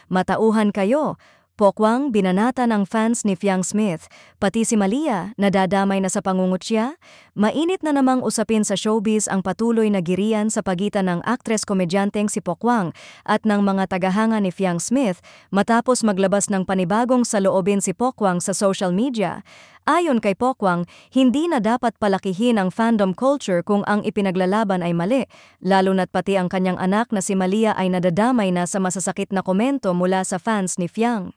Matauhan kayo. Pokwang binanata ng fans ni Fiang Smith, pati si Malia nadadamay na sa pangungutya. Mainit na namang usapin sa showbiz ang patuloy na girian sa pagitan ng aktres-komedyanteng si Pokwang at ng mga tagahanga ni Fiang Smith matapos maglabas ng panibagong saloobin si Pokwang sa social media. Ayon kay Pokwang, hindi na dapat palakihin ang fandom culture kung ang ipinaglalaban ay mali, lalo na't pati ang kanyang anak na si Malia ay nadadamay na sa masasakit na komento mula sa fans ni Fiang.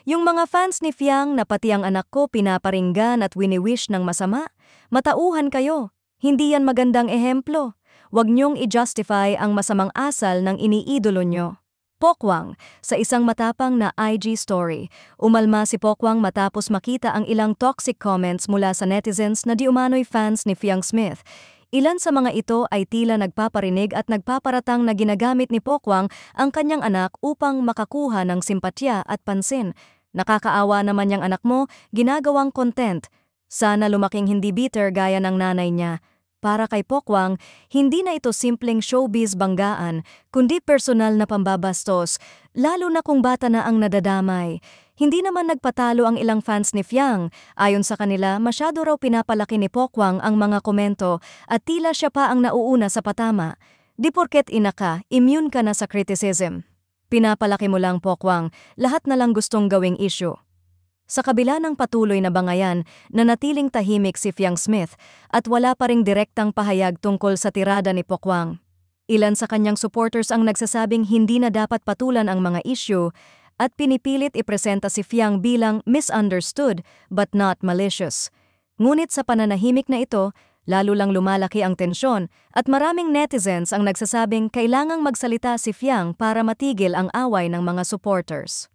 Yung mga fans ni Fiang na pati ang anak ko pinaparinggan at wini-wish ng masama, matauhan kayo. Hindi yan magandang ehemplo. Huwag niyong i-justify ang masamang asal ng iniidolo niyo. Pokwang, sa isang matapang na IG story, umalma si Pokwang matapos makita ang ilang toxic comments mula sa netizens na di umano'y fans ni Fiang Smith. Ilan sa mga ito ay tila nagpaparinig at nagpaparatang na ginagamit ni Pokwang ang kanyang anak upang makakuha ng simpatya at pansin. Nakakaawa naman yang anak mo, ginagawang content. Sana lumaking hindi bitter gaya ng nanay niya. Para kay Pokwang, hindi na ito simpleng showbiz banggaan, kundi personal na pambabastos, lalo na kung bata na ang nadadamay. Hindi naman nagpatalo ang ilang fans ni Fiang. Ayon sa kanila, masyado raw pinapalaki ni Pokwang ang mga komento at tila siya pa ang nauuna sa patama. Di porket ina ka, immune ka na sa criticism. Pinapalaki mo lang, Pokwang, lahat na lang gustong gawing issue. Sa kabila ng patuloy na bangayan, nanatiling tahimik si Fiang Smith at wala pa ring direktang pahayag tungkol sa tirada ni Pokwang. Ilan sa kanyang supporters ang nagsasabing hindi na dapat patulan ang mga issue at pinipilit ipresenta si Fiang bilang misunderstood but not malicious. Ngunit sa pananahimik na ito, lalo lang lumalaki ang tensyon at maraming netizens ang nagsasabing kailangang magsalita si Fiang para matigil ang away ng mga supporters.